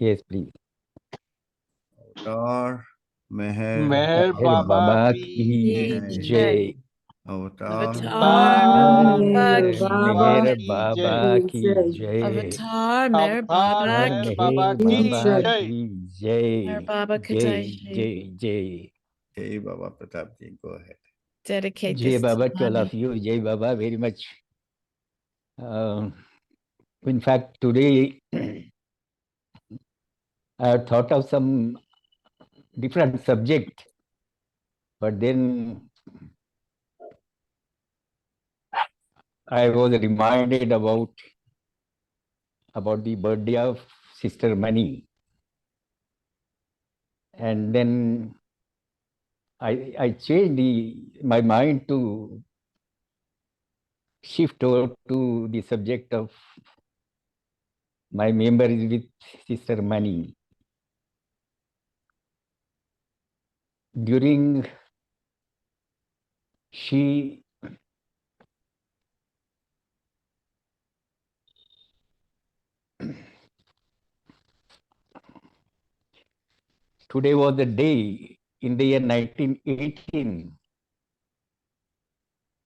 Yes, please. अवतार मेहर मेहर मेहर बाबा बाबा की की जय। जय। अवतार अवतार मेहर बाबा बाबा की जय। की जय। Avatar, Mer अवतार Baba अवतार मेहर ki बाबा मेहर की बाबा jai. जय। की Mer जय। Baba जय Kadaji. जय जय। जय बाबा प्रताप जी, go ahead. Dedicate Jai this to Baba to all Mommy. of you. Jai Baba very much. In fact, today I have thought of some different subject, but then I was reminded about the birthday of Sister Mani, and then I changed my mind to shift over to the subject of my memories with Sister Mani. During she today was the day in the year 1918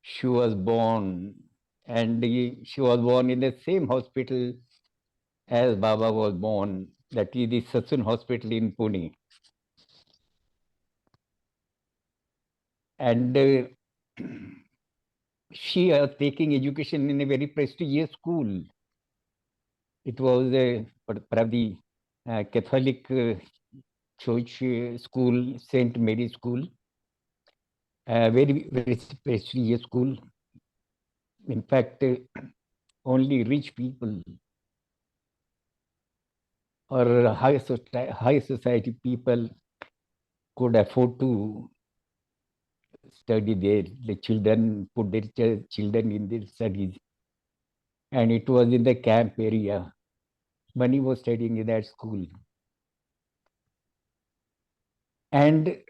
she was born, and she was born in the same hospital as Baba was born, that is the Sassoon Hospital in Pune. And she was taking education in a very prestigious school. It was perhaps the Catholic Church school, Saint Mary School, a very, very prestigious school. In fact, only rich people or high society people could afford to study there. The children put their children in their studies. And it was in the camp area. Mani was studying in that school. And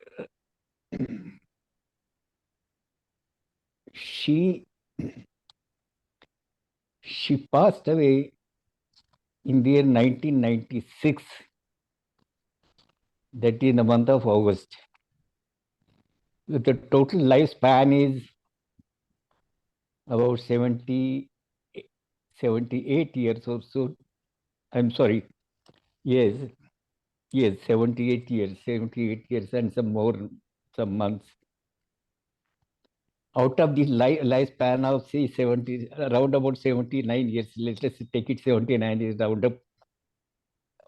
she passed away in the year 1996, that is in the month of August. The total lifespan is about 78 years or so. I'm sorry. Yes, 78 years and some months. Out of the lifespan of say 70, around about 79 years, let us take it 79 years round up.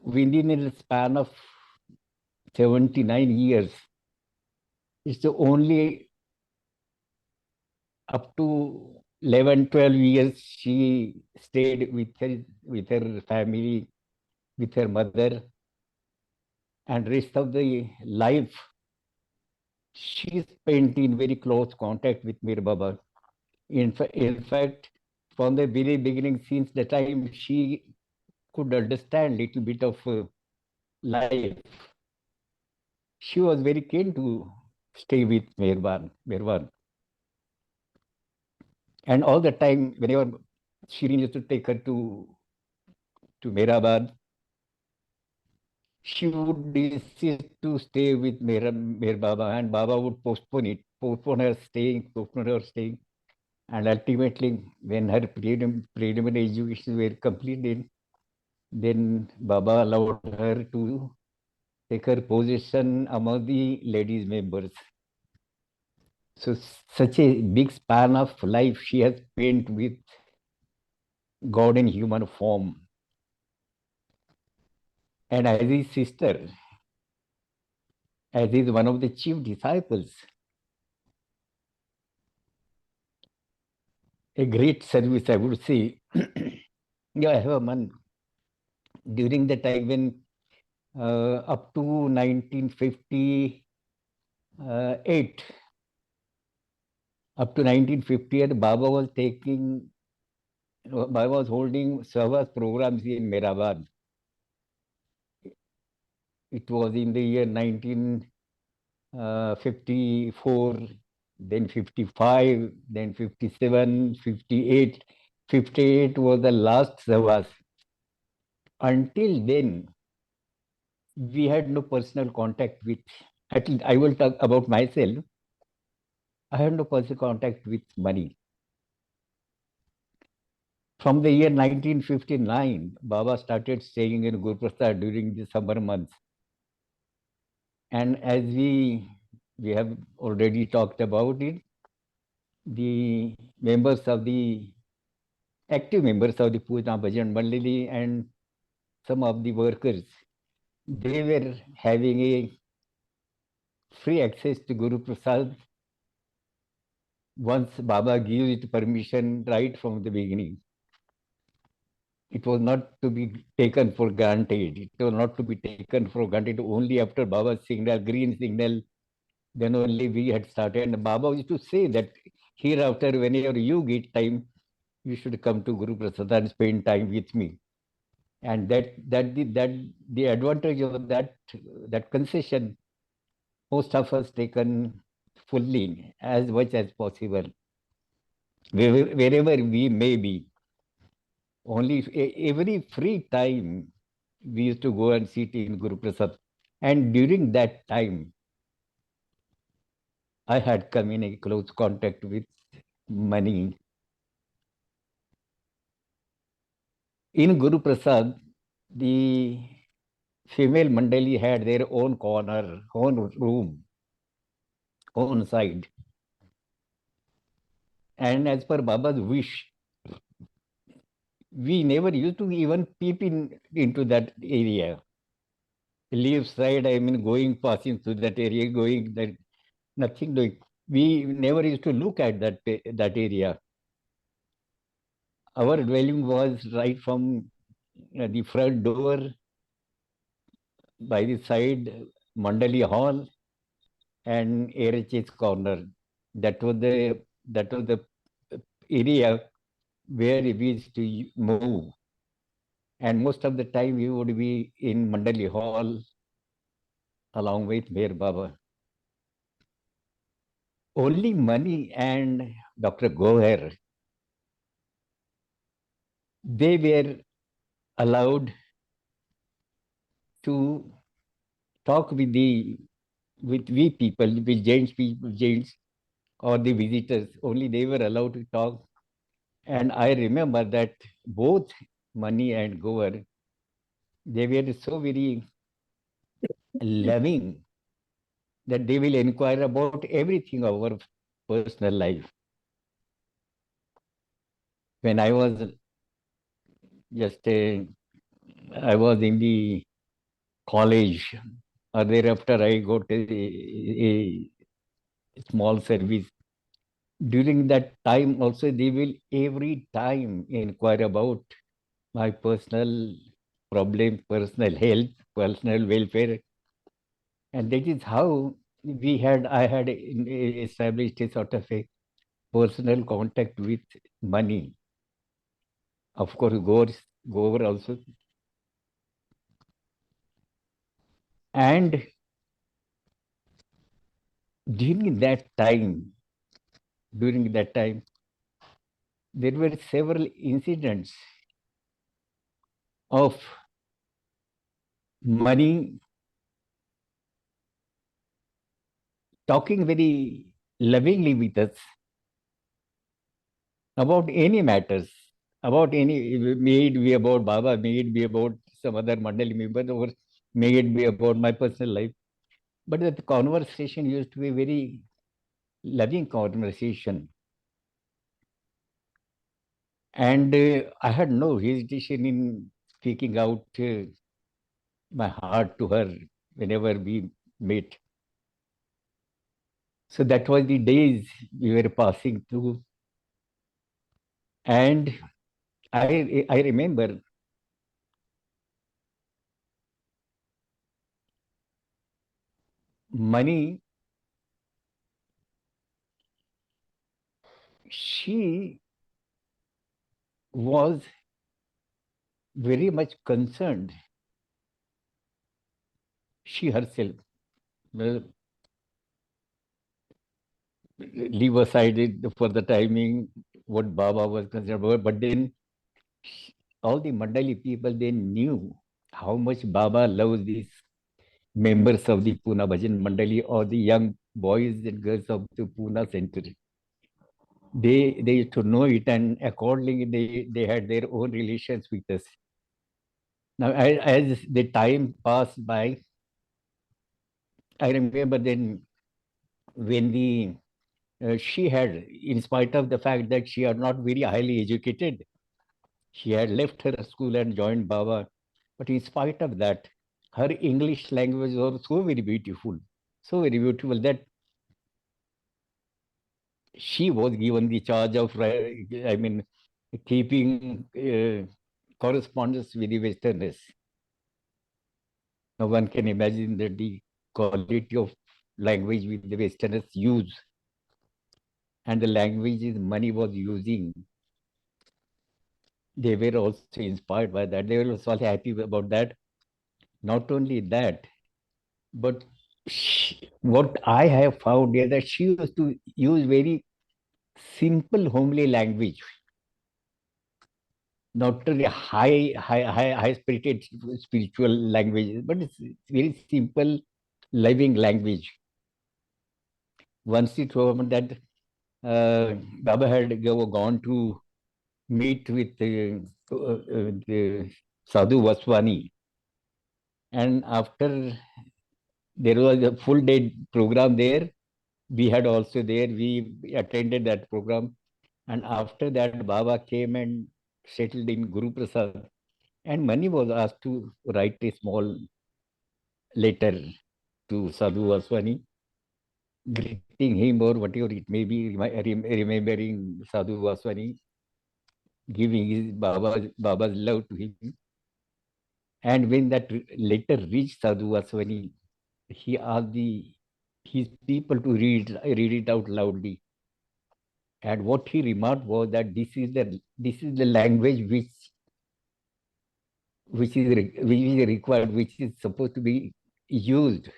Within a span of 79 years, it's the only up to 11, 12 years she stayed with her family, with her mother, and rest of the life she spent in very close contact with Mir Baba. In fact, from the very beginning, since the time she could understand little bit of life, she was very keen to stay with Mirvan. And all the time, whenever Shirin used to take her to Mehrabad, she would insist to stay with Mir Baba, and Baba would postpone her staying. And ultimately, when her preliminary education were completed, then Baba allowed her to take her position among the ladies members. So such a big span of life she has spent with God in human form. And as his sister, as is one of the chief disciples, a great service, I would say. Yeah, I have a man during the time when up to 1958, up to 1958, Baba was holding sahavas programs in Mehrabad. It was in the year 1954, then 55, then 57, 58. 58 was the last sahavas. Until then, we had no personal contact with, at least I will talk about myself. I had no personal contact with money. From the year 1959, Baba started staying in Guruprasad during the summer months. And as we have already talked about it, the members of the active members of the Poona Bhajan Mandali and some of the workers, they were having a free access to Guru Prasad once Baba gives it permission right from the beginning. It was not to be taken for granted. It was not to be taken for granted only after Baba's signal, green signal, then only we had started. And Baba used to say that hereafter, whenever you get time, you should come to Guru Prasad and spend time with me. And the advantage of that concession, most of us taken fully as much as possible. Wherever we may be, only every free time we used to go and sit in Guru Prasad. And during that time, I had come in a close contact with money. In Guru Prasad, the female Mandali had their own corner, own room, own side. And as per Baba's wish, we never used to even peep into that area. Leave side, I mean, passing through that area, going that, nothing doing. We never used to look at that area. Our dwelling was right from the front door, by the side, Mandali Hall, and ARH's corner. That was the area where we used to move. And most of the time we would be in Mandali Hall along with Mir Baba. Only money and Dr. Goher, they were allowed to talk with we people, with Jains or the visitors. Only they were allowed to talk. And I remember that both Mani and Gover, they were so very loving that they will inquire about everything of our personal life. When I was just I was in the college, or thereafter I got a small service. During that time also, they will every time inquire about my personal problem, personal health, personal welfare. And that is how I had established a sort of a personal contact with money. Of course, Gover also. And during that time, there were several incidents of money talking very lovingly with us about any matters, about any, may it be about Baba, may it be about some other Mandali member, or may it be about my personal life. But the conversation used to be very loving conversation. And I had no hesitation in speaking out my heart to her whenever we met. So that was the days we were passing through. And I remember money, she was very much concerned. She herself, well, leave aside it for the timing, what Baba was concerned about, but then all the Mandali people, they knew how much Baba loves this members of the Poona Bhajan Mandali or the young boys and girls of the Poona Center. They used to know it, and accordingly they had their own relations with us. Now, as the time passed by, I remember then when she had, in spite of the fact that she was not very highly educated, she had left her school and joined Baba. But in spite of that, her English language was so very beautiful that she was given the charge of, keeping correspondence with the Westerners. Now one can imagine that the quality of language with the Westerners use and the languages money was using. They were also inspired by that. They were also happy about that. Not only that, but what I have found is that she used to use very simple, homely language, not really high spirited spiritual language, but it's very simple, living language. Once it was that Baba had gone to meet with the Sadhu Vaswani, and after there was a full day program there, we had also there, we attended that program, and after that Baba came and settled in Guruprasad, and Mani was asked to write a small letter to Sadhu Vaswani, greeting him or whatever it may be, remembering Sadhu Vaswani, giving his Baba's love to him. And when that letter reached Sadhu Vaswani, he asked his people to read it out loudly. And what he remarked was that this is the language which is required, which is supposed to be used.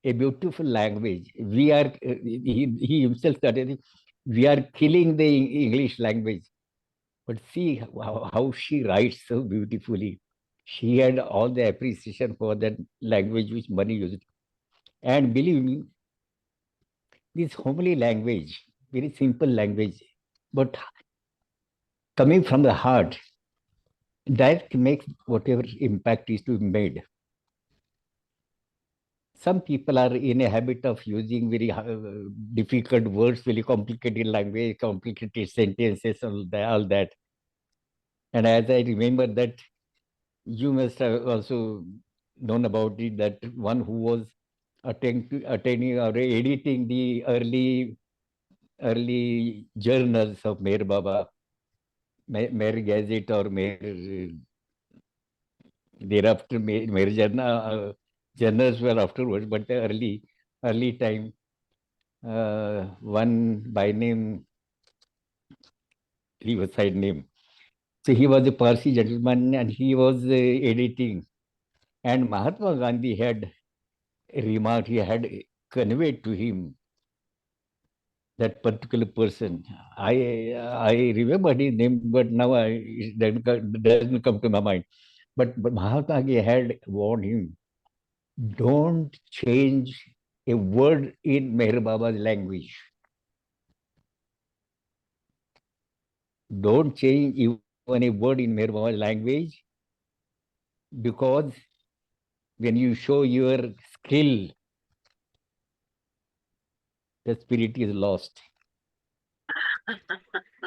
A beautiful language. We are he himself started. We are killing the English language, but see how she writes so beautifully. She had all the appreciation for that language which Mani used. And believe me, this homely language, very simple language, but coming from the heart, that makes whatever impact is to be made. Some people are in a habit of using very difficult words, very complicated language, complicated sentences, all that. And as I remember that, you must have also known about it, that one who was attending or editing the early journals of Meher Baba, Meher Gazette or Meher, thereafter Meher journals were afterwards, but the early time, one by name, leave aside name. So he was a Parsi gentleman and he was editing. And Mahatma Gandhi had remarked, he had conveyed to him that particular person. I remember his name, but now it doesn't come to my mind. But Mahatma Gandhi had warned him, don't change a word in Meher Baba's language. Don't change even a word in Meher Baba's language, because when you show your skill, the spirit is lost.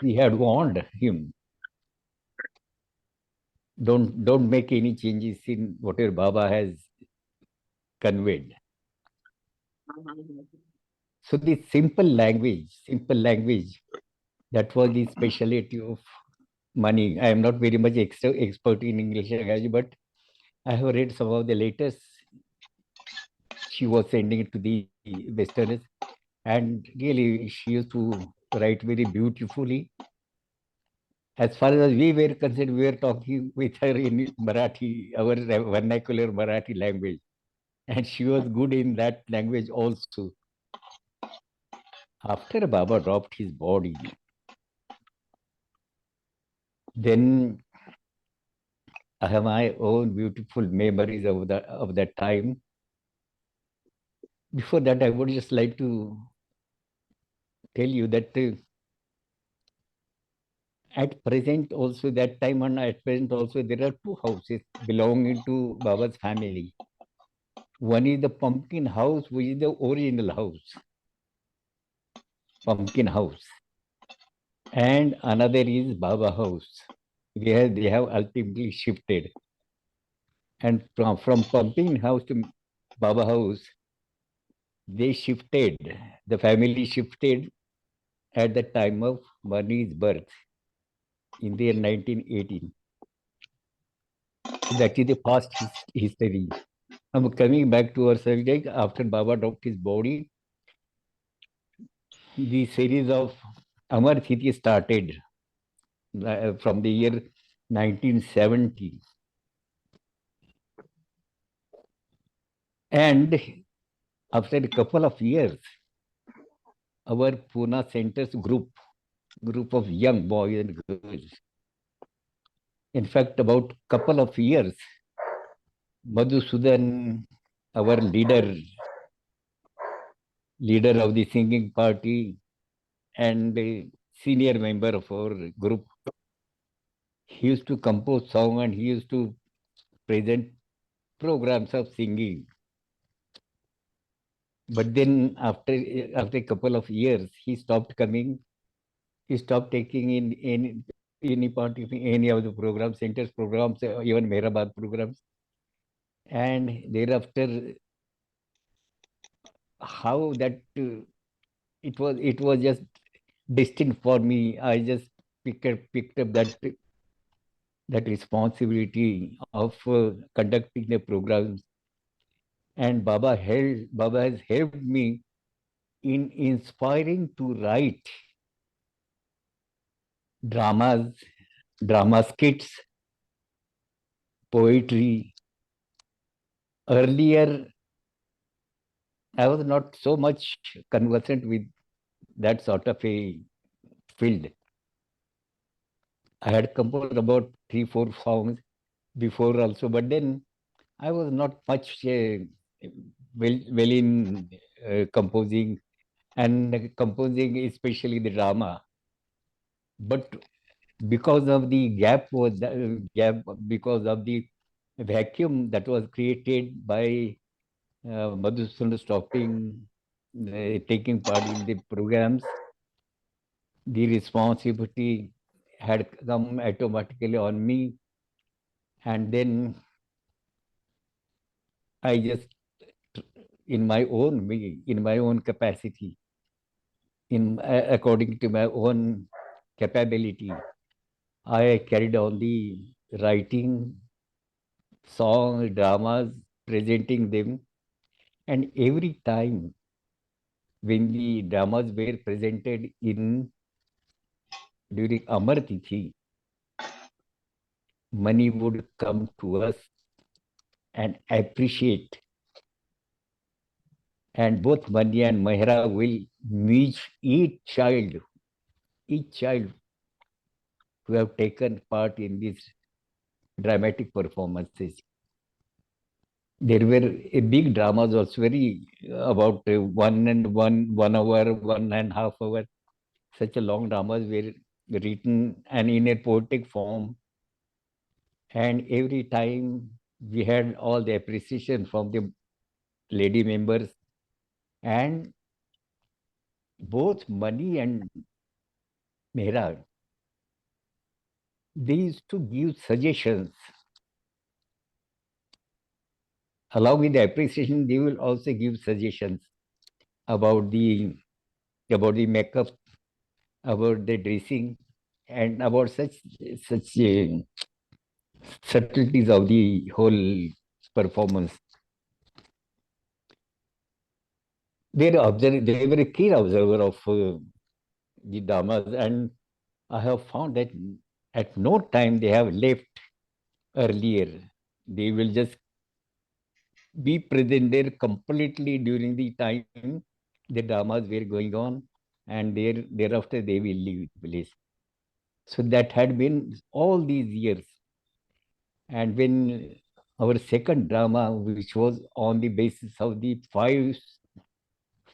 He had warned him, don't make any changes in whatever Baba has conveyed. So this simple language, that was the specialty of Mani. I am not very much expert in English language, but I have read some of the letters she was sending it to the Westerners, and really she used to write very beautifully. As far as we were concerned, we were talking with her in Marathi, our vernacular Marathi language, and she was good in that language also. After Baba dropped his body, then I have my own beautiful memories of that time. Before that, I would just like to tell you that at present also, that time and at present also, there are two houses belonging to Baba's family. One is the pumpkin house, which is the original house, pumpkin house. And another is Baba house. They have ultimately shifted. And from pumpkin house to Baba house, they shifted, the family shifted at the time of Mani's birth in the year 1918. So that is the past history. I'm coming back to our subject. After Baba dropped his body, the series of Amar Thiti started from the year 1970. And after a couple of years, our Pune Center's group of young boys and girls, in fact, about couple of years, Madhusudan, our leader of the singing party and a senior member of our group, he used to compose song and he used to present programs of singing. But then after a couple of years, he stopped coming. He stopped taking in any part in any of the programs, centers programs, even Mehrabad programs. And thereafter, how that it was just destined for me. I just picked up that responsibility of conducting the programs. And Baba has helped me in inspiring to write dramas, drama skits, poetry. Earlier, I was not so much conversant with that sort of a field. I had composed about 3-4 songs before also, but then I was not much well in composing and composing, especially the drama. But because of the gap, because of the vacuum that was created by Madhusudan stopping taking part in the programs, the responsibility had come automatically on me, and then I just, in my own capacity, according to my own capability, I carried on the writing songs, dramas, presenting them, and every time when the dramas were presented in during Amar Tithi, money would come to us and appreciate. And both Mani and Mehra will meet each child who have taken part in these dramatic performances. There were a big dramas also, very about 1 hour, 1.5 hour. Such a long dramas were written and in a poetic form. And every time we had all the appreciation from the lady members, and both Mani and Mehra, they used to give suggestions. Along with the appreciation, they will also give suggestions about the makeup, about the dressing, and about such subtleties of the whole performance. They were a keen observer of the dramas, and I have found that at no time they have left earlier. They will just be present there completely during the time the dramas were going on, and thereafter they will leave the place. So that had been all these years. And when our second drama, which was on the basis of the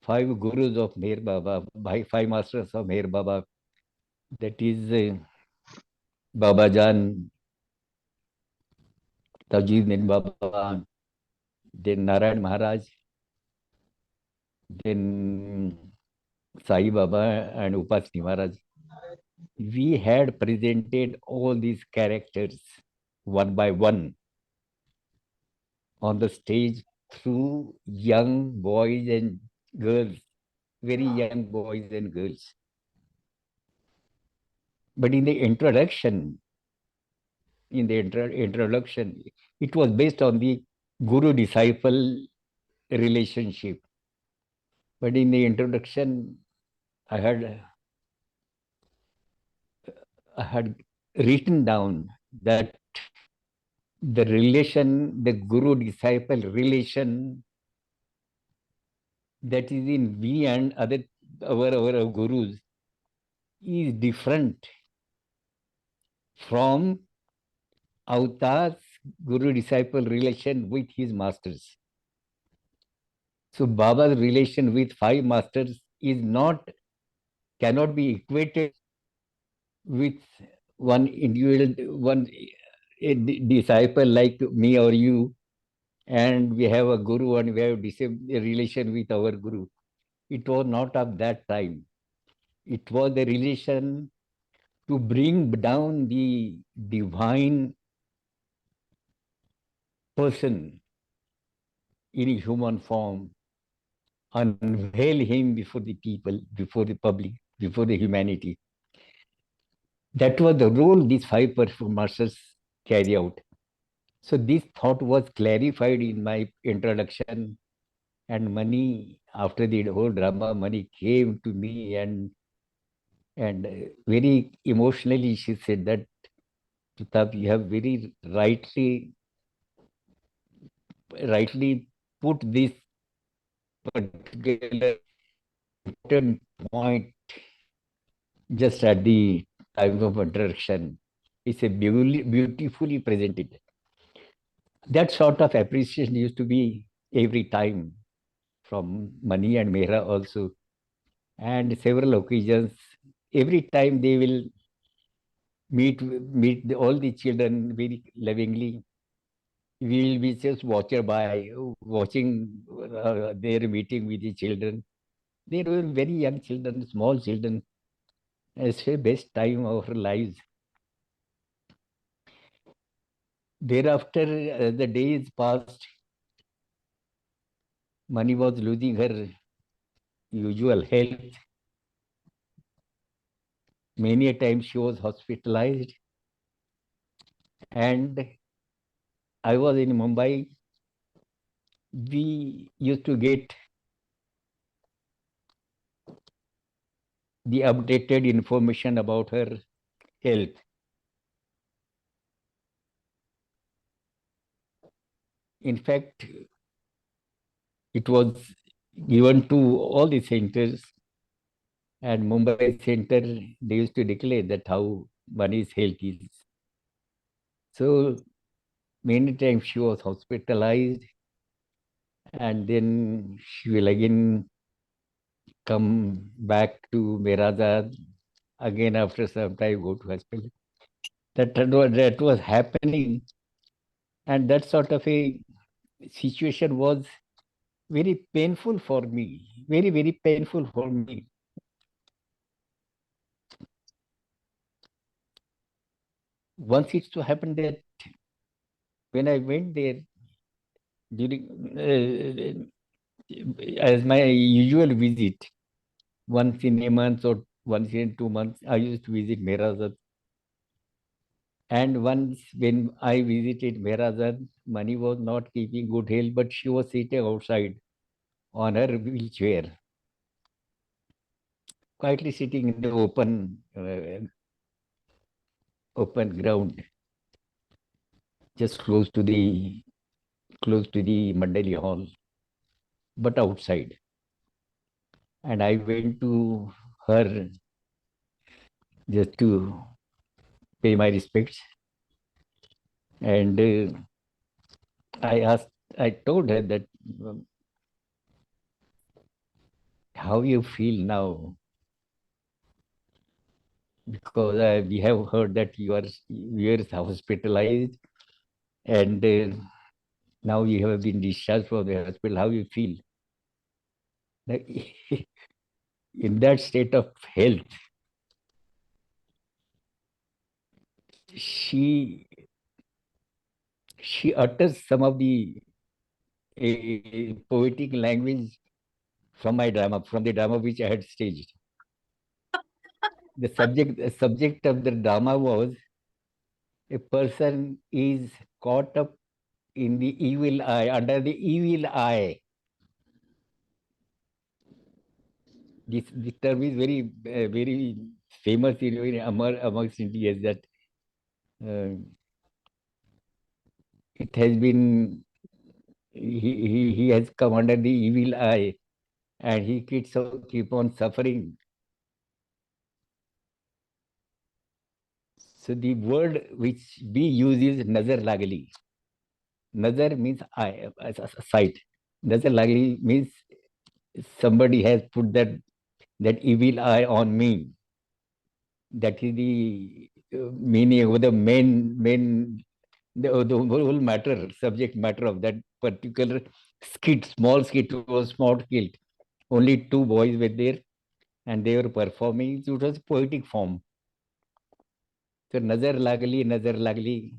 5 gurus of Meher Baba, by 5 masters of Meher Baba. That is Babajan, Tajuddin Baba, then Narayan Maharaj, then Sai Baba and Upasni Maharaj. We had presented all these characters one by one on the stage through young boys and girls, very young boys and girls. But in the introduction, it was based on the guru-disciple relationship. But in the introduction, I had written down that the relation, the guru-disciple relation that is in we and our gurus is different from Avatar's guru-disciple relation with his masters. So Baba's relation with 5 masters cannot be equated with one individual, disciple like me or you, and we have a guru and we have a relation with our guru. It was not of that time. It was the relation to bring down the divine person in a human form, unveil him before the people, before the public, before the humanity. That was the role these 5 masters carry out. So this thought was clarified in my introduction, and Mani, after the whole drama, Mani came to me and very emotionally she said that, Pratap, you have very rightly put this particular important point just at the time of introduction. It's a beautifully presented. That sort of appreciation used to be every time from Mani and Mehra also, and several occasions. Every time they will meet all the children very lovingly. We will be just watching their meeting with the children. They were very young children, small children. It's the best time of our lives. Thereafter, the days passed. Mani was losing her usual health. Many a time she was hospitalized. And I was in Mumbai. We used to get the updated information about her health. In fact, it was given to all the centers, and Mumbai center, they used to declare that how Mani's health is. So many times she was hospitalized, and then she will again come back to Mirazad, again after some time go to hospital. That was happening, and that sort of a situation was very painful for me, very painful for me. Once it so happened that when I went there during as my usual visit, once in a month or once in 2 months, I used to visit Mirazad. And once when I visited Mirazad, Mani was not keeping good health, but she was sitting outside on her wheelchair, quietly sitting in the open ground, just close to the Mandali hall, but outside. And I went to her just to pay my respects. And I told her that how you feel now, because we have heard that you were hospitalized, and now you have been discharged from the hospital. How you feel? Like, in that state of health, she utters some of the poetic language from my drama, from the drama which I had staged. The subject of the drama was a person is caught up in the evil eye, under the evil eye. This term is very famous in amongst Indians, that it has been, he has come under the evil eye, and he keep on suffering. So the word which we use is nazar lagli. Nazar means eye, sight. Nazar lagli means somebody has put that evil eye on me. That is the meaning, or the main the whole matter, subject matter of that particular skit. Small skit, was small skit. Only two boys were there, and they were performing. It was poetic form. So nazar lagli.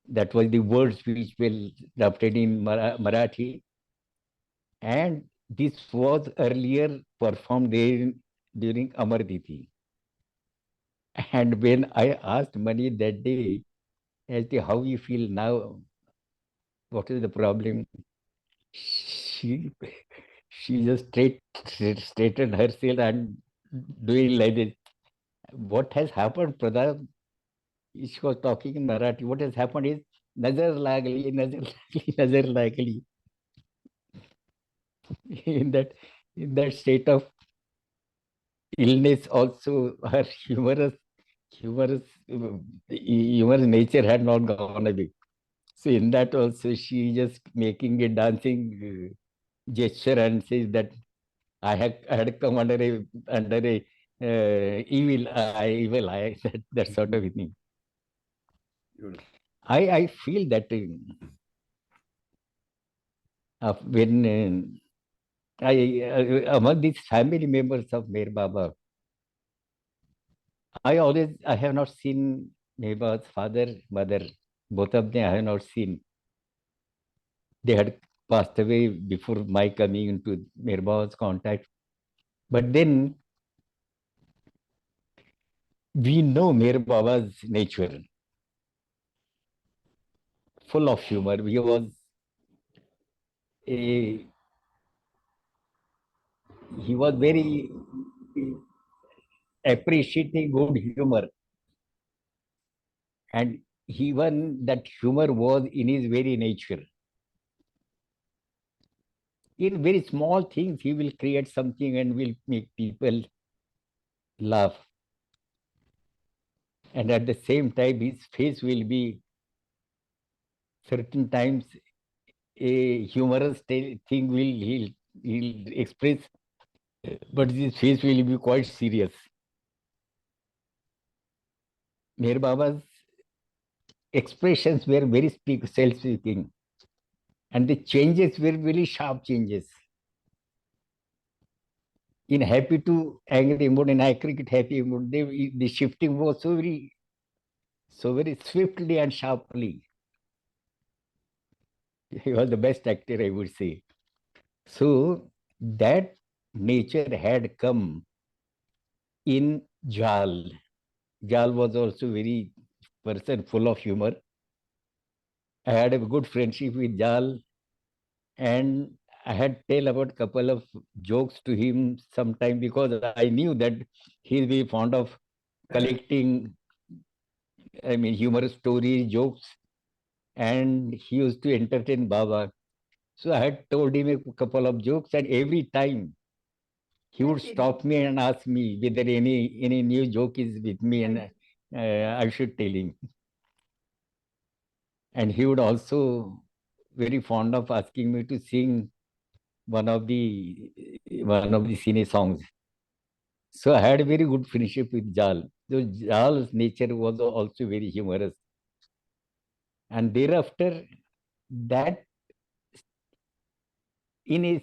That was the words which were adopted in Marathi, and this was earlier performed there during Amar Tithi. And when I asked Mani that day as to how you feel now, what is the problem, she just straightened herself and doing like this. What has happened, Pradap? She was talking in Marathi. What has happened is nazar lagli, nazar lagli, nazar lagli. In that state of illness, also her humorous humorous nature had not gone away. So in that also, she just making a dancing gesture and says that I had come under a evil eye, that sort of thing. I feel that when among these family members of Meher Baba, I have not seen Meher Baba's father, mother, both of them I have not seen. They had passed away before my coming into Meher Baba's contact. But then we know Meher Baba's nature, full of humor. A, he was very appreciating good humor, and even that humor was in his very nature. In very small things, he will create something and will make people laugh. And at the same time, his face will be certain times a humorous thing he'll express, but his face will be quite serious. Meher Baba's expressions were very self-speaking, and the changes were very sharp changes. In happy to angry mood, in cricket happy mood, the shifting was so very swiftly and sharply. He was the best actor, I would say. So that nature had come in Jal. Jal was also very person full of humor. I had a good friendship with Jal, and I had tell about couple of jokes to him sometime, because I knew that he'll be fond of collecting, humorous stories, jokes, and he used to entertain Baba. So I had told him a couple of jokes, and every time he would stop me and ask me whether any new joke is with me, and I should tell him. And he would also very fond of asking me to sing one of the one of the cine songs. So I had a very good friendship with Jal. So Jal's nature was also very humorous. And thereafter, that in a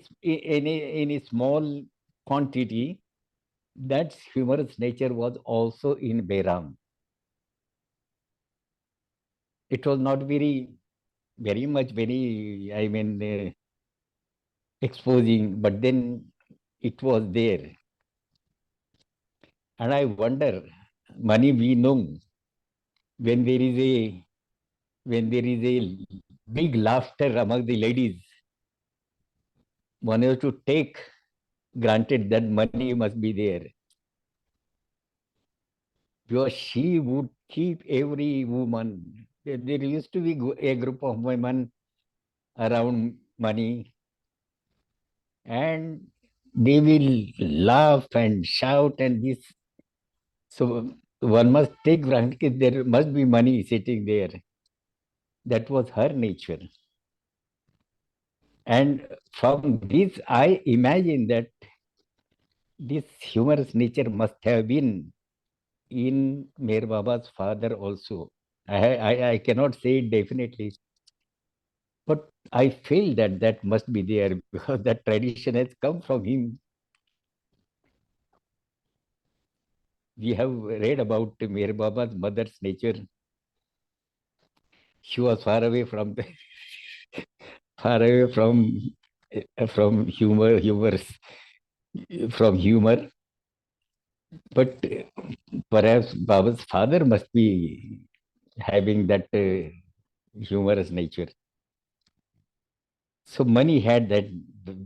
small quantity, that humorous nature was also in Behram. It was not very much, exposing, but then it was there. And I wonder, money we know, when there is a big laughter among the ladies, one has to take granted that money must be there. Because she would keep every woman. There used to be a group of women around money, and they will laugh and shout and this. So one must take granted there must be money sitting there. That was her nature. And from this, I imagine that this humorous nature must have been in Mir Baba's father also. I cannot say it definitely, but I feel that that must be there because that tradition has come from him. We have read about Mir Baba's mother's nature. She was far away from far away from humor, but perhaps Baba's father must be having that humorous nature. So money had that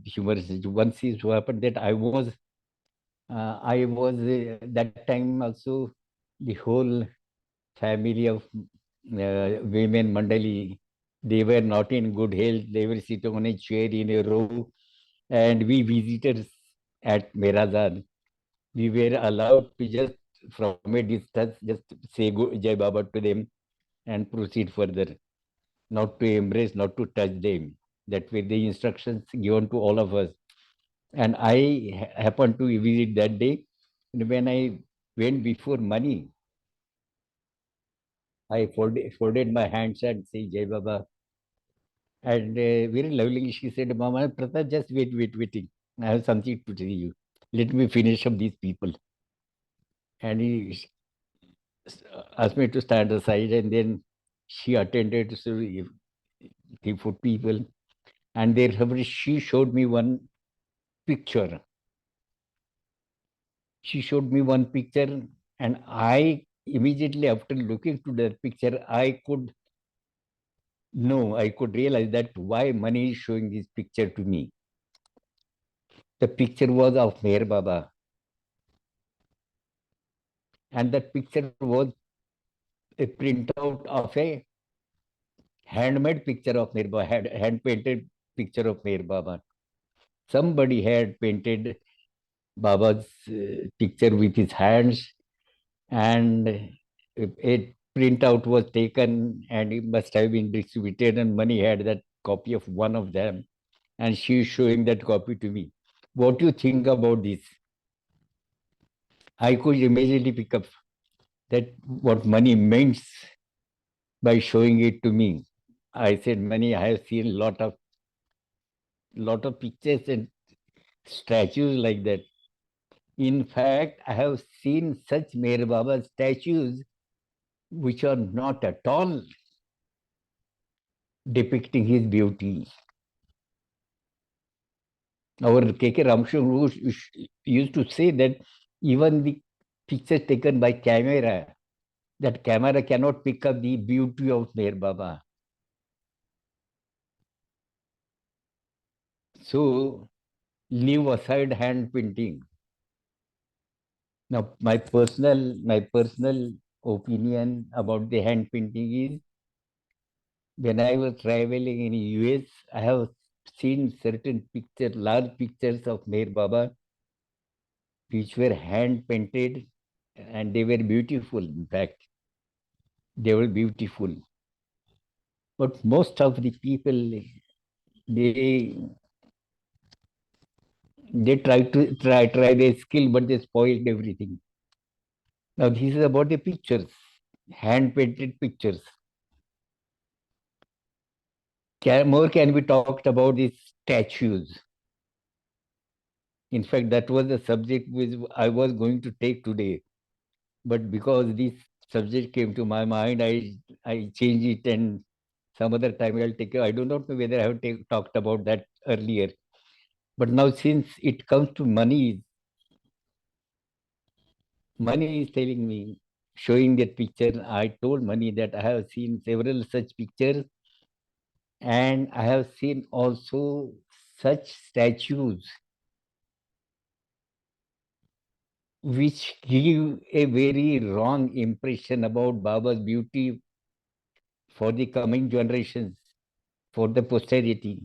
humorous nature. Once it so happened that I was that time also the whole family of women Mandali. They were not in good health. They were sitting on a chair in a row, and we visitors at Merazad, we were allowed to just from a distance just say Jai Baba to them and proceed further, not to embrace, not to touch them. That were the instructions given to all of us. And I happened to visit that day. And when I went before money, I folded my hands and say Jai Baba. And very lovely, she said, Mama, Pratap, just waiting. I have something to tell you. Let me finish up these people. And he asked me to stand aside, and then she attended to the food people. And there she showed me one picture. She showed me one picture, and I immediately after looking to that picture, I could realize that why money is showing this picture to me. The picture was of Meher Baba, and that picture was a printout of a handmade picture of Meher Baba, hand painted picture of Meher Baba. Somebody had painted Baba's picture with his hands, and a printout was taken, and it must have been distributed, and money had that copy of one of them, and she is showing that copy to me. What do you think about this? I could immediately pick up that what money meant by showing it to me. I said, money, I have seen lot of pictures and statues like that. In fact, I have seen such Meher Baba statues which are not at all depicting his beauty. Our K.K. Ramshaw used to say that even the pictures taken by camera, that camera cannot pick up the beauty of Meher Baba. So leave aside hand painting. Now, my personal opinion about the hand painting is when I was traveling in US, I have seen certain pictures, large pictures of Meher Baba, which were hand painted, and they were beautiful. In fact, they were beautiful. But most of the people, they They try their skill, but they spoiled everything. Now this is about the pictures, hand painted pictures. More can be talked about these statues. In fact, that was the subject which I was going to take today. But because this subject came to my mind, I changed it, and some other time I'll take it. I do not know whether I have talked about that earlier. But now since it comes to money, money is telling me, showing that picture, I told money that I have seen several such pictures, and I have seen also such statues which give a very wrong impression about Baba's beauty for the coming generations, for the posterity.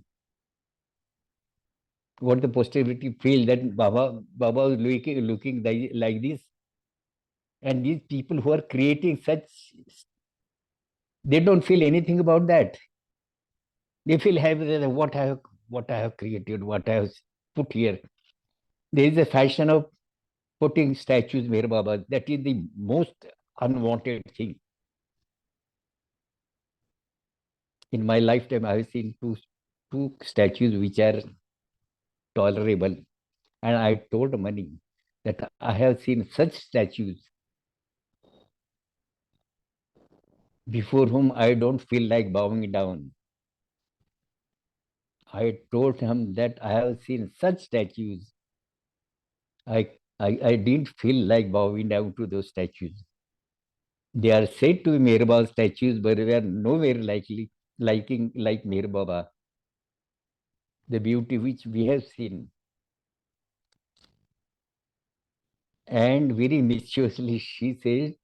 What the posterity feel that Baba was looking like this. And these people who are creating such, they don't feel anything about that. They feel happy that what I have created, what I have put here. There is a fashion of putting statues where Baba. That is the most unwanted thing. In my lifetime, I have seen two statues which are tolerable. And I told Mani that I have seen such statues before whom I don't feel like bowing down. I told him that I have seen such statues. I didn't feel like bowing down to those statues. They are said to be Meher statues, but they are nowhere like Meher Baba. The beauty which we have seen. And very mischievously she said,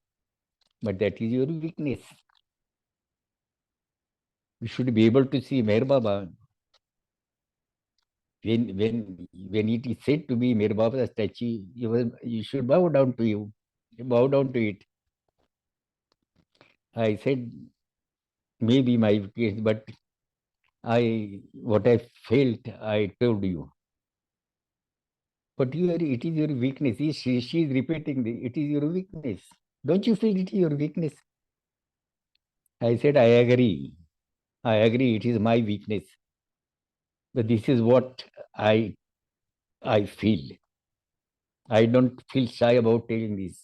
but that is your weakness. You should be able to see Meher Baba. When it is said to be Meher Baba's statue, you should bow down to you. Bow down to it. I said, maybe my case, but what I felt, I told you. But it is your weakness. She is repeating it is your weakness. Don't you feel it is your weakness? I said, I agree. I agree, it is my weakness. But this is what I feel. I don't feel shy about telling this.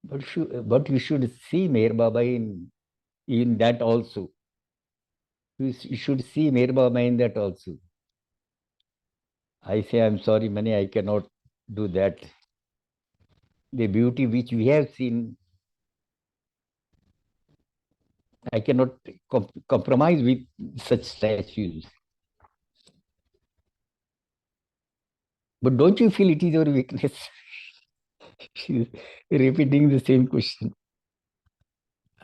But you should see Meher Baba in that also. You should see Meher Baba in that also. I say, I'm sorry, Mani, I cannot do that. The beauty which we have seen, I cannot compromise with such statues. But don't you feel it is your weakness? She's repeating the same question.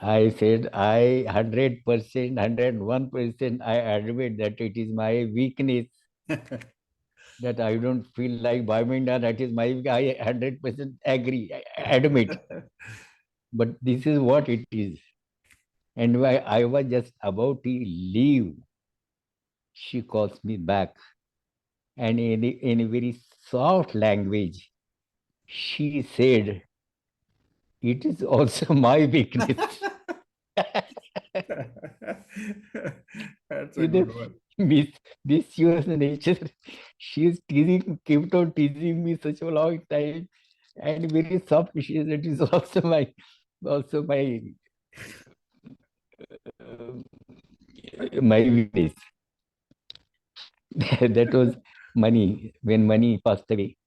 I said, I 100%, 101%, I admit that it is my weakness that I don't feel like bowing down. That is my, I 100% agree, I admit. But this is what it is. And when I was just about to leave, she calls me back. And in a very soft language, she said, it is also my weakness. That's a good one. This your nature. She is kept on teasing me such a long time. And very soft, she said, it is also my weakness. That was Mani. When Mani passed away,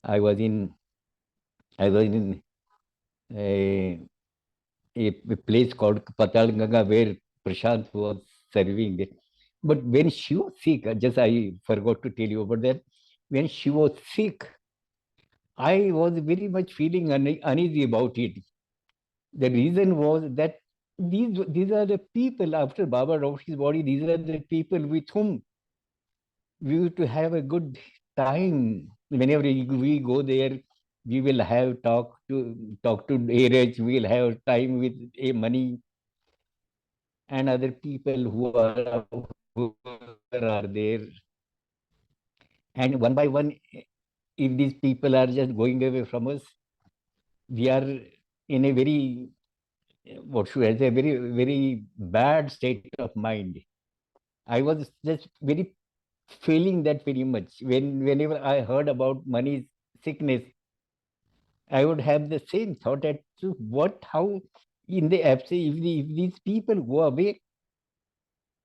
I was in a place called Patalganga where Prashant was serving it. But when she was sick, just I forgot to tell you about that. When she was sick, I was very much feeling uneasy about it. The reason was that these are the people after Baba wrote his body. These are the people with whom we used to have a good time. Whenever we go there, we will have talk to Dheeraj. We will have time with a Mani and other people who are are there. And one by one, if these people are just going away from us, we are in a very, what should I say, very, very bad state of mind. I was just very feeling that very much. Whenever I heard about money's sickness, I would have the same thought at how in the absence, if these people go away,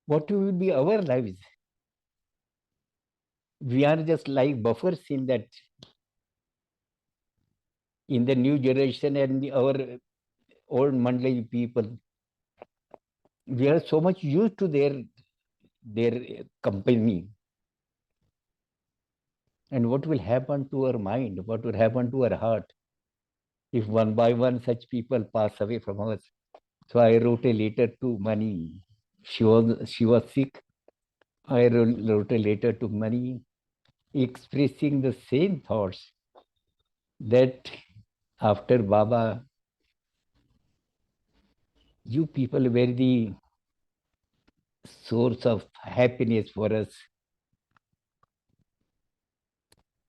what will be our lives? We are just like buffers in that, in the new generation and our old Mandali people. We are so much used to their company. And what will happen to our mind? What will happen to our heart if one by one such people pass away from us? So I wrote a letter to Mani. She was sick. I wrote a letter to Mani expressing the same thoughts that after Baba, you people were the source of happiness for us,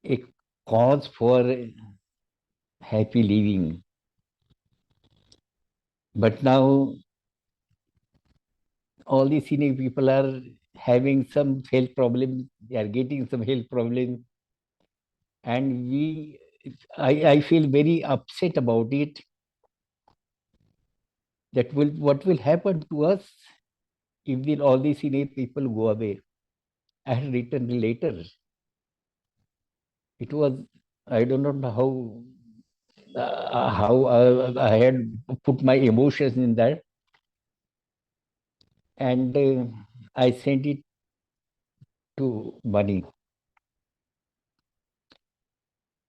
a cause for happy living. But now all these senior people are having some health problems, they are getting some health problems, and I feel very upset about it. What will happen to us if all these senior people go away? I had written a letter. It was, I don't know how I had put my emotions in that, and I sent it to Mani.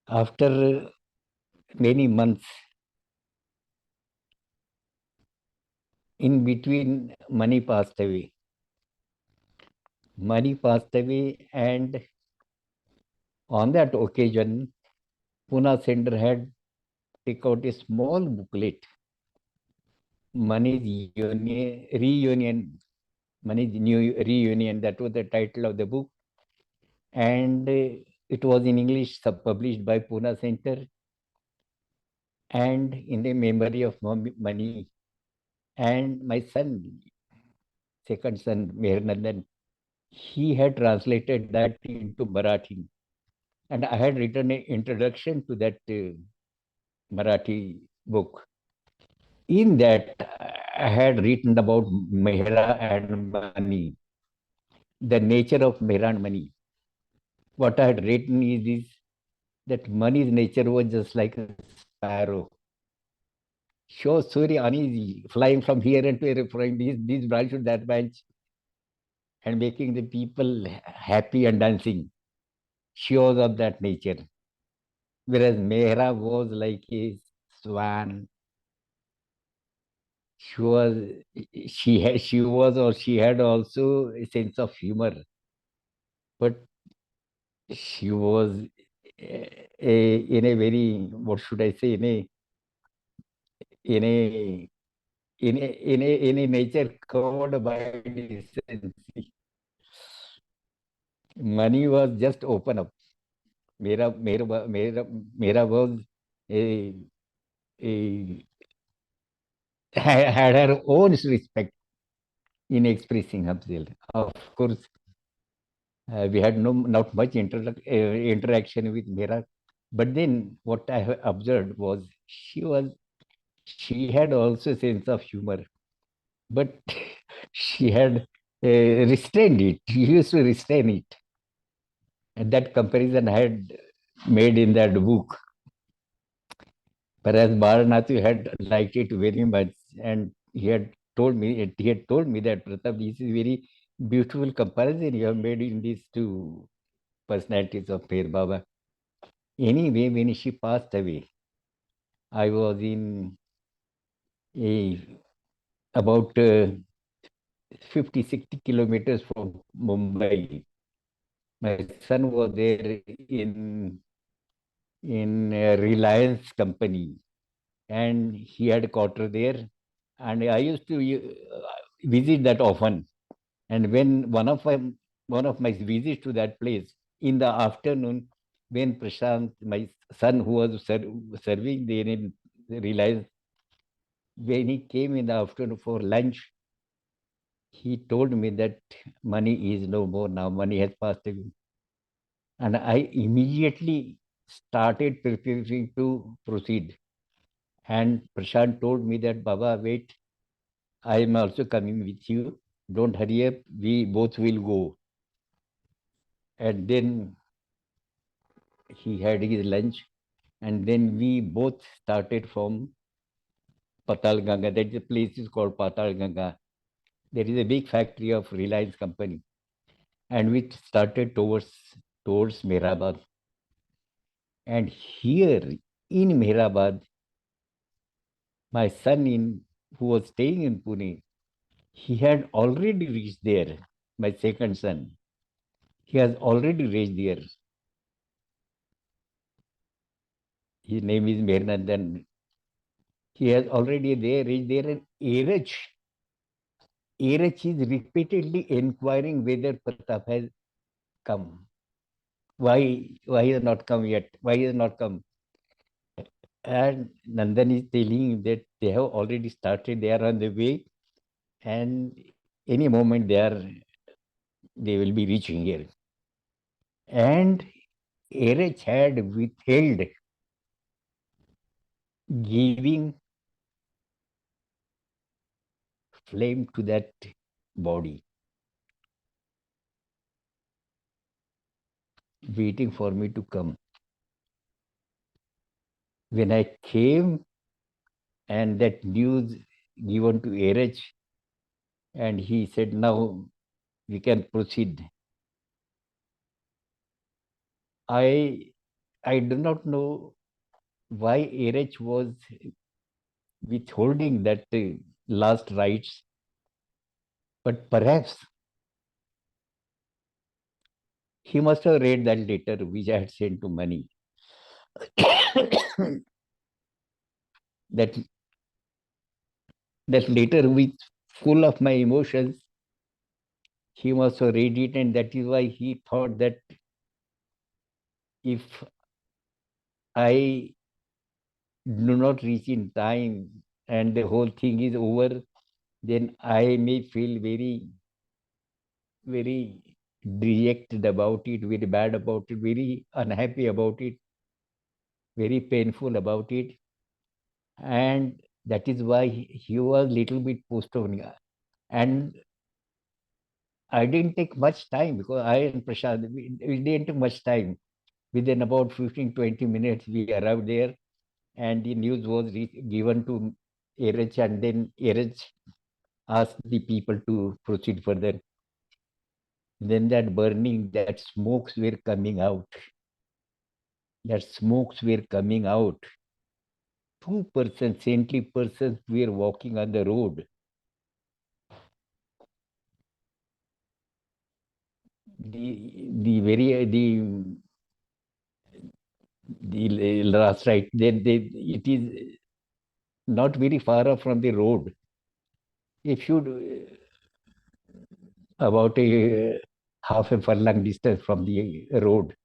After many months, in between, Mani passed away. Mani passed away, and on that occasion, Pune Center had take out a small booklet, Mani's Reunion, Mani's New Reunion. That was the title of the book, and it was in English, published by Pune Center, and in the memory of Mani and my son, second son, Meher, he had translated that into Marathi. And I had written an introduction to that Marathi book. In that, I had written about Mehra and Mani, the nature of Mehra and Mani. What I had written is that Mani's nature was just like a sparrow. She was very uneasy, flying from here and to from this branch to that branch, and making the people happy and dancing. She was of that nature. Whereas Mehra was like a swan. She was, she had also a sense of humor, but she was in a very, what should I say, in a in a nature covered by decency. Money was just open up. Mera was a, a had her own respect in expressing herself. Of course, we had not much interaction with Mera, but then what I have observed was she had also a sense of humor, but she had restrained it. She used to restrain it, and that comparison I had made in that book. Whereas Baranathu had liked it very much, and he had told me that Pratap, this is very beautiful comparison you have made in these two personalities of Pir Baba. Anyway, when she passed away, I was in a about 50, 60 kilometers from Mumbai. My son was there in a Reliance company, and he had a quarter there, and I used to visit that often. And when one of one of my visits to that place in the afternoon, when Prashant, my son who was serving there, realized when he came in the afternoon for lunch, he told me that money is no more now, money has passed away. And I immediately started preparing to proceed. And Prashant told me that, Baba, wait, I am also coming with you. Don't hurry up, we both will go. And then he had his lunch, and then we both started from Patal Ganga. That the place is called Patal Ganga. There is a big factory of Reliance company, and we started towards Mehrabad. And here in Mehrabad, my son who was staying in Pune, he had already reached there. My second son, he has already reached there. His name is Mehnandan. He has already reached there, and Erech is repeatedly inquiring whether Pratap has come. Why he has not come yet? Why he has not come? And Nandan is telling him that they have already started, they are on the way, and any moment they will be reaching here. And Erech had withheld giving flame to that body, waiting for me to come. When I came and that news given to Erech, and he said, now we can proceed. I do not know why Erech was withholding that last rites, but perhaps he must have read that letter which I had sent to Mani. that that letter which full of my emotions, he must have read it, and that is why he thought that if I do not reach in time and the whole thing is over, then I may feel very dejected about it, very bad about it, very unhappy about it, very painful about it. And that is why he was little bit postponing. And I didn't take much time because I and Prashad, we didn't take much time. Within about 15-20 minutes, we arrived there, and the news was given to Erech, and then Erech asked the people to proceed further. Then that smokes were coming out. That smokes were coming out. 2% saintly persons were walking on the road. The last right, it is not very far off from the road. If you about a half a furlong distance from the road,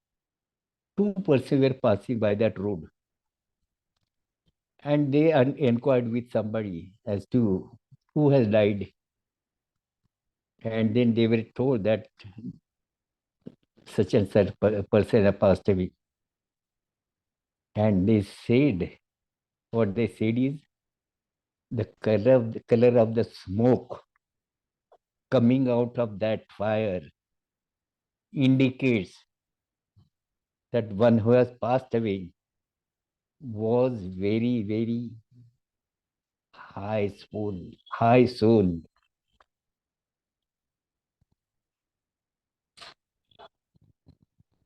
2% were passing by that road, and they inquired with somebody as to who has died, and then they were told that such and such person has passed away. And they said, what they said is, the color of the smoke coming out of that fire indicates that one who has passed away was very high soul.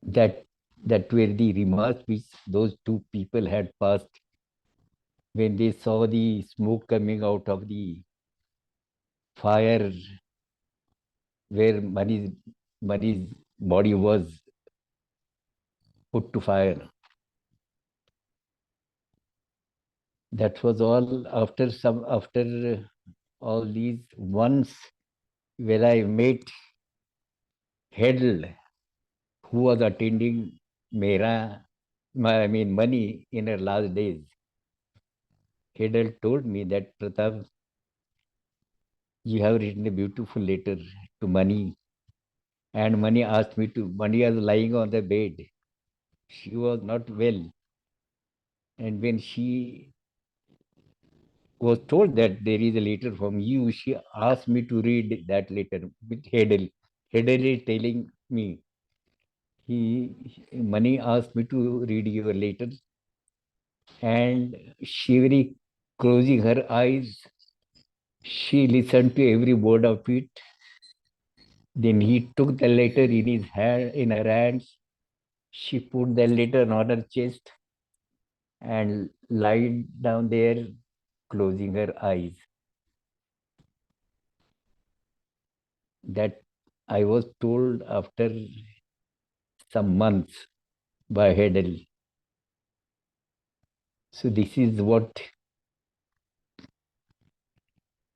That were the remarks which those two people had passed when they saw the smoke coming out of the fire where Mani's body was put to fire. That was all. After all these, once when I met Hedl, who was attending money in her last days, Hedl told me that, Pratap, you have written a beautiful letter to Mani. And Mani asked me to, Mani was lying on the bed. She was not well. And when she was told that there is a letter from you, she asked me to read that letter with Hedel. Hedel is telling me, Mani asked me to read your letter, and she very closing her eyes, she listened to every word of it. Then he took the letter in her hands. She put the letter on her chest and lied down there, closing her eyes. That I was told after some months by Hedel. So this is what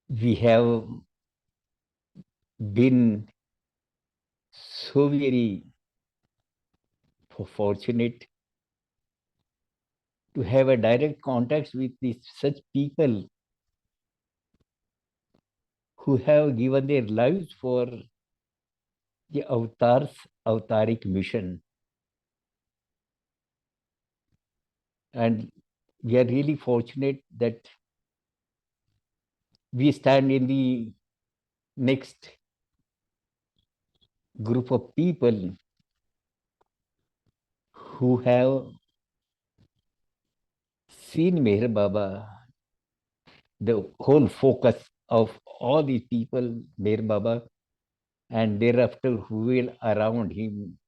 we have been so very fortunate to have a direct contact with such people who have given their lives for the avataric mission. And we are really fortunate that we stand in the next group of people who have seen Meher Baba, the whole focus of all these people, Meher Baba, and thereafter who will around him,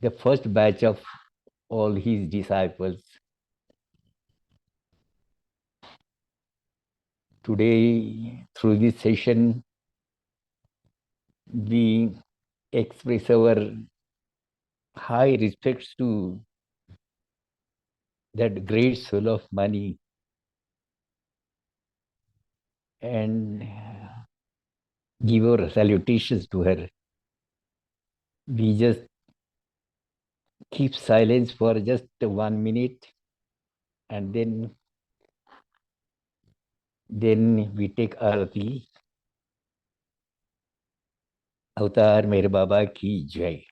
the first batch of all his disciples. Today, through this session, we express our high respects to that great soul of Mani and give our salutations to her. We just keep silence for just 1 minute, and then we take Arati. अवतार मेरे बाबा की जय.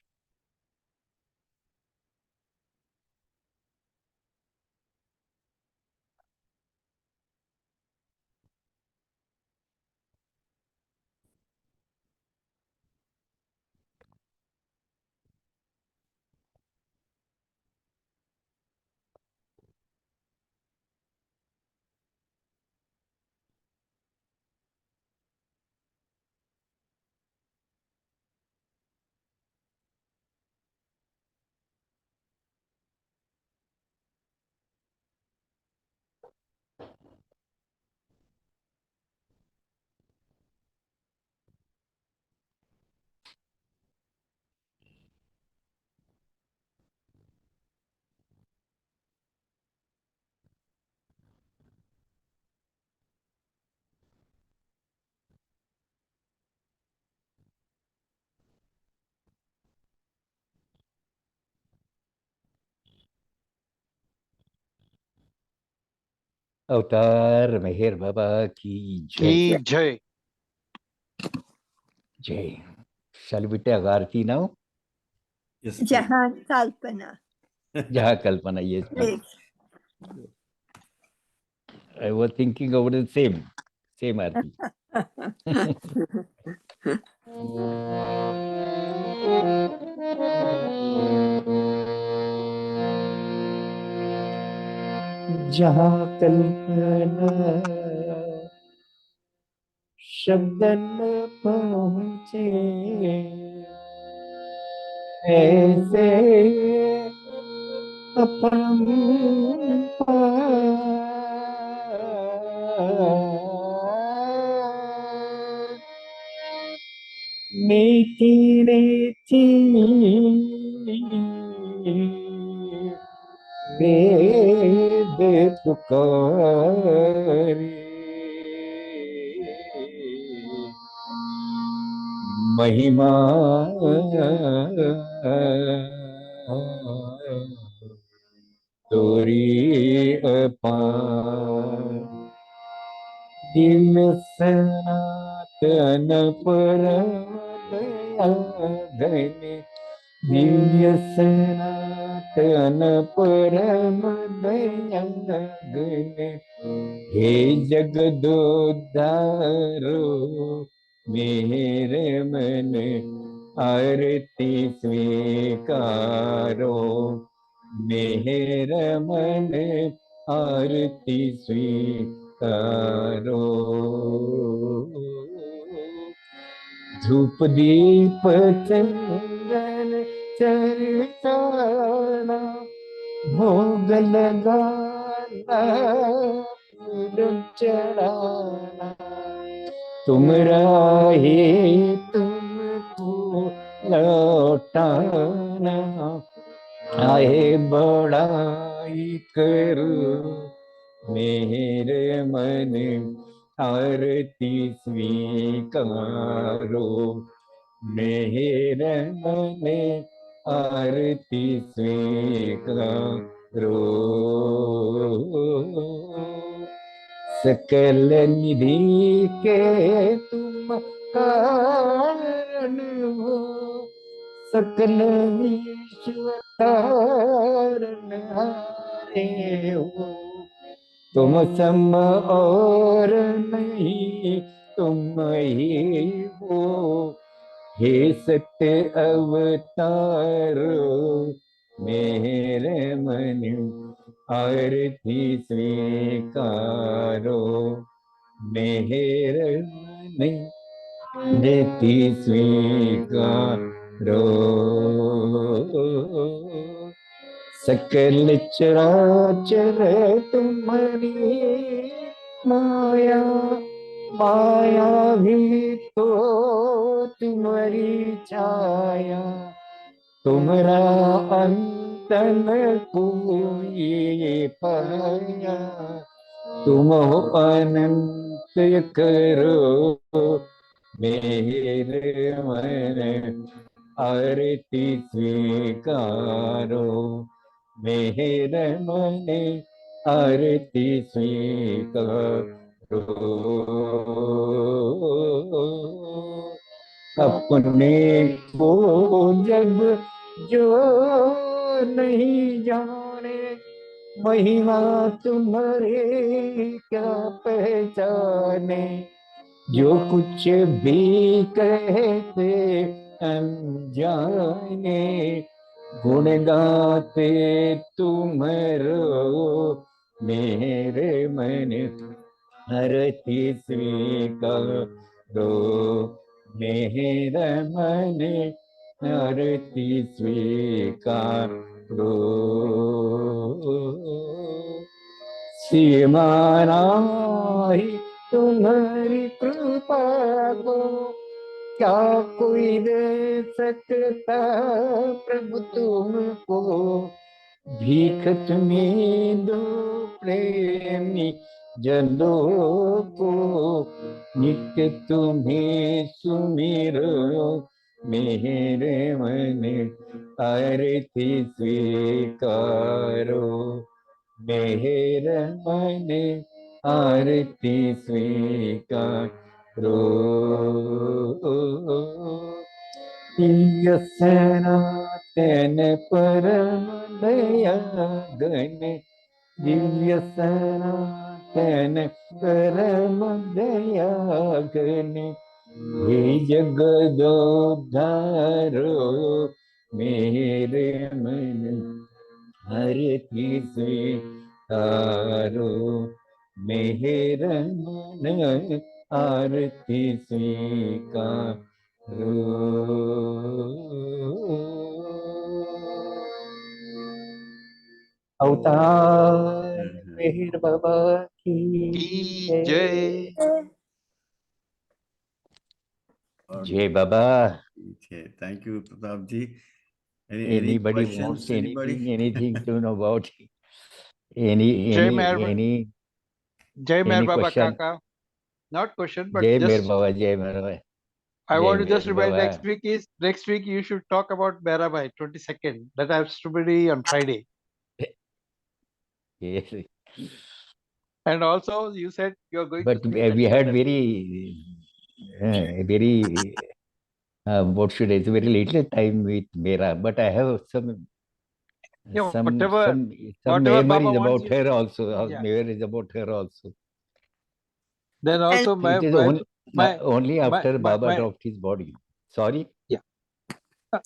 अवतार मेहर बाबा की जय. Jai. Jay. Shall we take Aarti now? Yes, please. Jahan Kalpana. Jaha Kalpana, yes, please. Please. I was thinking about the same Aarti. जहाँ कल्पना शब्द न पहुँचे ऐसे अपरंपार नीति नीति वेद पुकारे महिमा तोरी अपार दिव्य सनातन परम दया घने दिव्य सनातन परम दया घने हे जगदोद्धारो मेरे मन आरती स्वीकारो मेरे मन आरती स्वीकारो धूप दीप चंदन चरिताना भोग लगाना फूल चढ़ाना तुमरा ही तुमको लौटाना आए बड़ाई करूं मेरे मन आरती स्वीकारो मेरे मन आरती स्वीकारो सकल निधि के तुम कारण हो सकल ईश्वर तारण हारे हो तुम सम और नहीं तुम ही हो हे सत्य अवतारो मेरे मन आरती स्वीकारो मेरे मन आरती स्वीकारो सकल चराचर तुम्हारी माया माया भी तो तुम्हारी छाया तुम्हारा अंत न कोई पाया तुम हो अनंत करो मेरे मन आरती स्वीकारो मेरे मन आरती स्वीकारो अपने को जब जो नहीं जाने महिमा तुम्हारे क्या पहचाने जो कुछ भी कहते अनजाने गुण गाते तुम्हारो मेरे मन आरती स्वीकारो मेरा मन आरती स्वीकारो सीमा ही तुम्हारी कृपा को क्या कोई दे सकता प्रभु तुमको भीख तुम्हें दो प्रेमी जनों को नित्य तुम्हें सुमिरो मेरे मन आरती स्वीकारो मेरे मन आरती स्वीकारो सनातन परम दया घन दिव्य सनातन परम दया घन हे जगदोद्धारो मेरे मन आरती स्वीकारो मेरे मन आरती स्वीकारो अवतार मेहर बाबा की जय। जय बाबा। Thank you, Pratap ji. Any Anybody questions? wants Anybody? anything to know about any Jai Meher any Baba question? Kaka. Not question, but Jay Mer just Baba, Jay Mer Baba. I want to Jai just remind Baba. next week you should talk about Merabai 22nd. That has to be on Friday. Yes. And also you said you're going to But stay in we had very, what should I say, very little time with Mera. But I have yeah, some whatever some some whatever Baba memories wants about you. her also. Yeah. Memories about her also. Then And also It is only my only my after my, Baba my dropped his body. Sorry. yeah.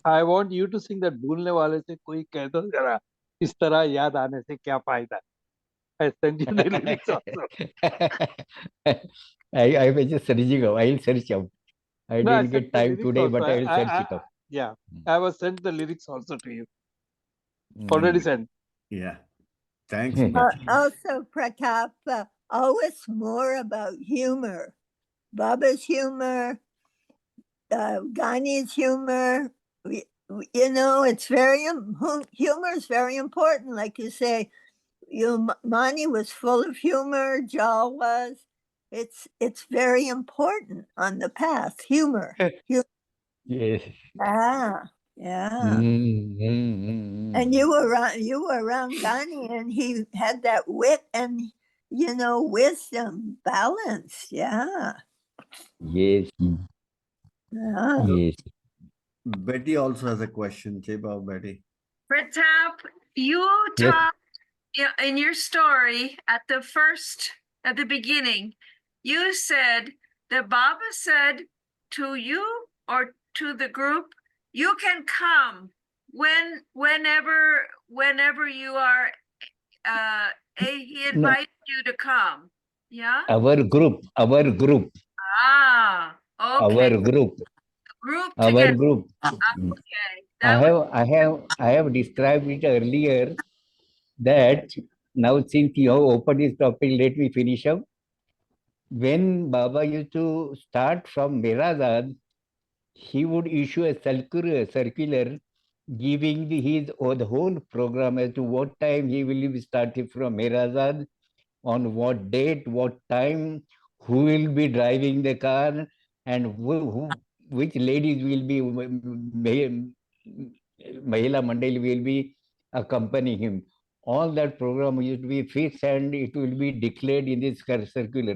I want you to sing that भूलने वाले से कोई कह दो जरा इस तरह याद आने से क्या फायदा. I sent you the lyrics also. I was just searching out. I'll search out. I No, I didn't sent get the time lyrics today, also. but I will search it out. Yeah, I was sent the lyrics also to you. Mm. Already sent. Yeah. Thanks, Bhajan. also, Pratap, always more about humor. Baba's humor, Ghani's humor. You know, it's humor is very important. Like you say, Mani was full of humor. Jal was. It's very important on the path. Humor. Yes. Yeah, yeah. Mm. And you were around Ghani, and he had that wit and wisdom, balance. Yeah, Yes. yeah. Yes. Betty also has a question. Jai Baba, Betty. Pratap, you Yes. talked in your story at the beginning, you said that Baba said to you or to the group, you can come whenever you are, he No, invited you to come. Yeah? our group, Ah, okay. our group, Group our together. group. Okay. I That was have described it earlier that now since you have opened this topic, let me finish up. When Baba used to start from Mirazad, he would issue a circular giving the whole program as to what time he will be starting from Mirazad, on what date, what time, who will be driving the car, and which ladies will be, Mahila Mandali will be accompanying him. All that program used to be fixed and it will be declared in this circular.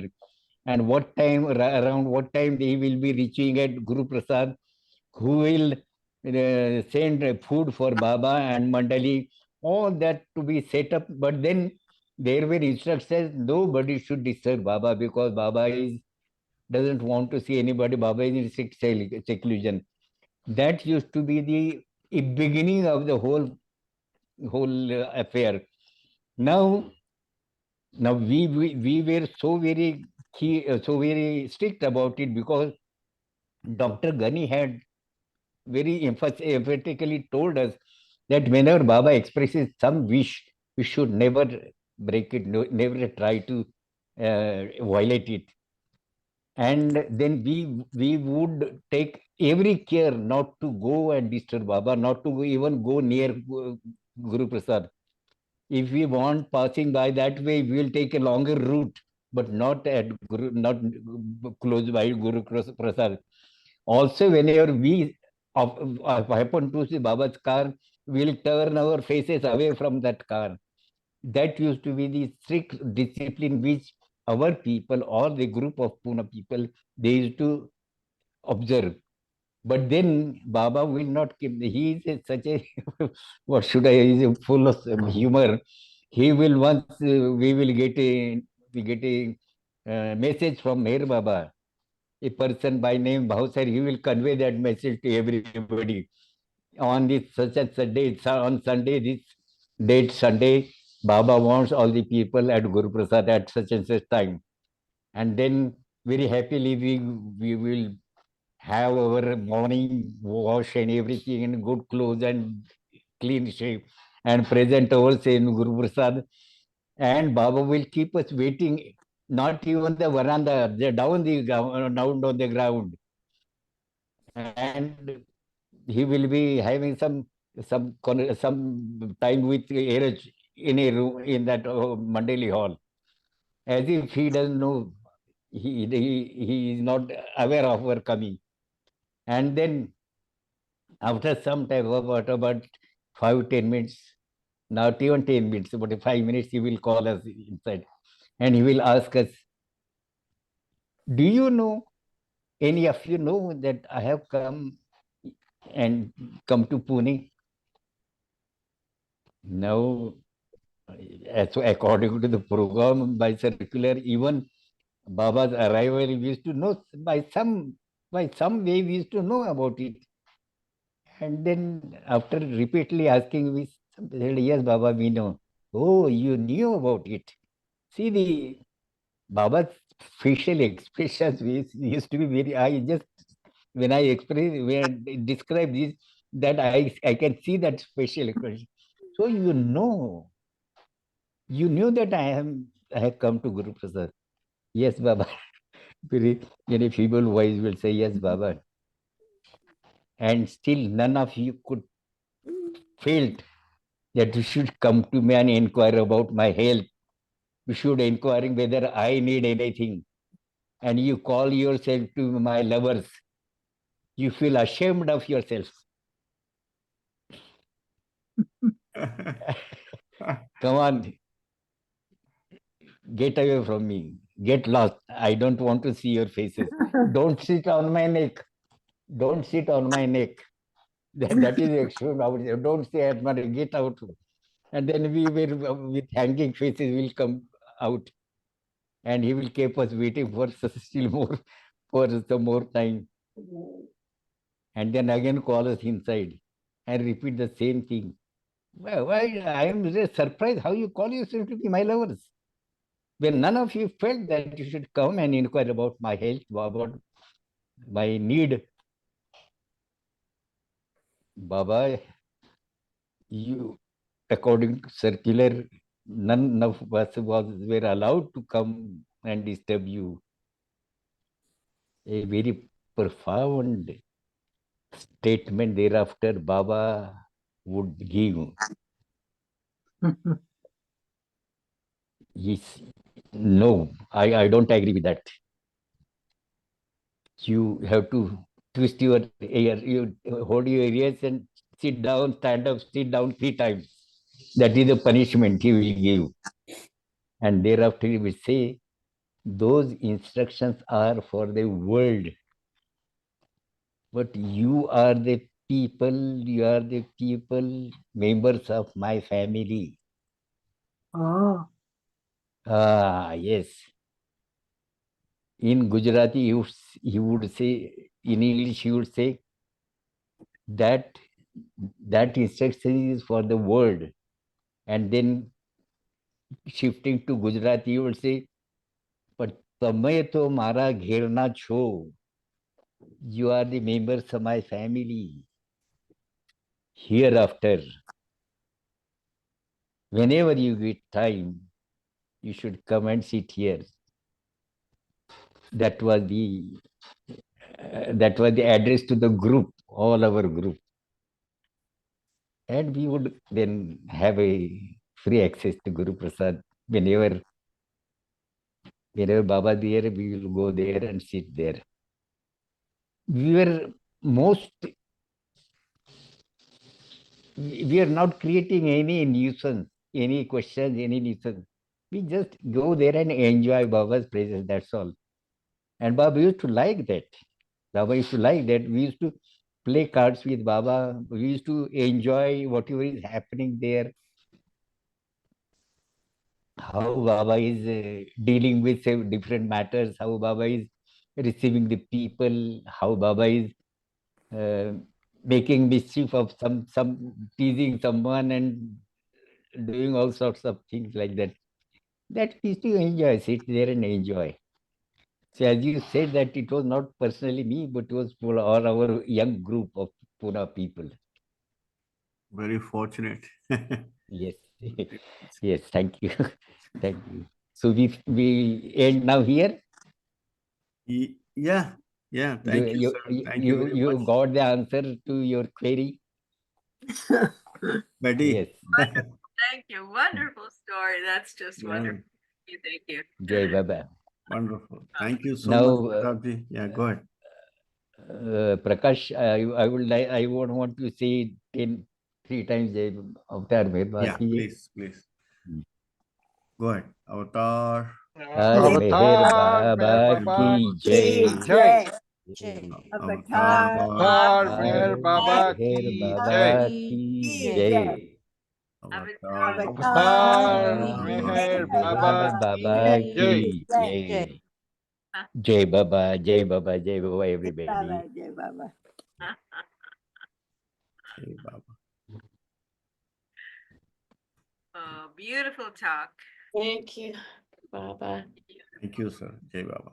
And what time, around what time they will be reaching at Guruprasad, who will send food for Baba and Mandali, all that to be set up. But then there were instructions nobody should disturb Baba because Baba doesn't want to see anybody. Baba is in strict seclusion. That used to be the beginning of the whole affair. Now, we were so very so very strict about it because Dr. Ghani had very emphatically told us that whenever Baba expresses some wish, we should never break it, never try to violate it. And then we would take every care not to go and disturb Baba, not to even go near Guru Prasad. If we want passing by that way, we will take a longer route, but not close by Guru Prasad. Also, whenever we happen to see Baba's car, we'll turn our faces away from that car. That used to be the strict discipline which our people or the group of Pune people, they used to observe. But then Baba will not keep. He is such a what should I? He is full of humor. He will once we get a message from Meher Baba, a person by name Bhausar, he will convey that message to everybody. On this such and such day, on Sunday, this date Sunday, Baba wants all the people at Guru Prasad at such and such time. And then very happily we will have our morning wash and everything in good clothes and clean shape and present ourselves in Guru Prasad. And Baba will keep us waiting, not even the veranda, down on the ground. And he will be having some time with Eraj in a room in that Mandali hall, as if he doesn't know, he is not aware of our coming. And then after some time, about 5-10 minutes, not even 10 minutes, about 5 minutes, he will call us inside and he will ask us, do you know, any of you know that I have come to Pune? Now, so according to the program by circular, even Baba's arrival, we used to know by some way we used to know about it. And then after repeatedly asking, we said, yes, Baba, we know. Oh, you knew about it. See, the Baba's facial expressions used to be very, I just, when I describe this, that I can see that facial expression. So you knew that I have come to Guruprasad. Yes, Baba. Very feeble voice will say, yes, Baba. And still none of you could felt that you should come to me and inquire about my health. You should inquiring whether I need anything. And you call yourself to my lovers. You feel ashamed of yourself. Come on, get away from me. Get lost. I don't want to see your faces. Don't sit on my neck. Don't sit on my neck. That is extreme. Don't say at my neck. Get out. And then we will, with hanging faces, will come out. And he will keep us waiting for still more, for some more time. And then again call us inside and repeat the same thing. Well, why I am just surprised how you call yourself to be my lovers. When none of you felt that you should come and inquire about my health, about my need. Baba, you, according to circular, none of us were allowed to come and disturb you. A very profound statement thereafter Baba would give. Yes, no, I don't agree with that. You have to twist your ear, you hold your ears and sit down, stand up, sit down 3 times. That is the punishment he will give. And thereafter he will say, those instructions are for the world. But you are the people, members of my family. Oh. Ah, yes. In Gujarati, he would say, in English, he would say that instruction is for the world. And then shifting to Gujarati, he would say, but તમે તો મારા ઘેરના છો. You are the members of my family. Hereafter, whenever you get time, you should come and sit here. That was the address to the group, all our group. And we would then have a free access to Guruprasad. Whenever Baba there, we will go there and sit there. We are not creating any nuisance, any questions, any nuisance. We just go there and enjoy Baba's presence, that's all. And Baba used to like that. Baba used to like that. We used to play cards with Baba. We used to enjoy whatever is happening there. How Baba is dealing with different matters, how Baba is receiving the people, how Baba is making mischief of some teasing someone and doing all sorts of things like that. That we used to enjoy, sit there and enjoy. So as you said that it was not personally me, but it was for all our young group of Pune people. Very fortunate. Yes. Yes, thank you. Thank you. So we end now here. Yeah. Thank you, sir. Thank you very You much. got the answer to your query. Betty. Yes. Thank you. Wonderful story. That's just Yeah. wonderful. Thank you. Jai Baba. Wonderful. Thank you so Now, much, Pratap ji. Yeah, go ahead. Prakash, I would like, I would want to say 3 times Jai Avatar Meher Yeah, Bharti. please, please. Hmm. Go ahead. Avatar. Meher Avatar Baba Meher ki Baba Jai. ki Jai. Avatar. Avatar Avatar Meher Baba Meher ki Jai. Baba ki Jai. Avatar. Avatar Meher Meher Baba Baba ki Jai. ki Jai. Jai Baba, Jai Baba, Jai Baba, everybody. Jai Baba. Hey, Baba. Oh, beautiful talk. Thank you, Baba. Thank you, sir. Jai Baba.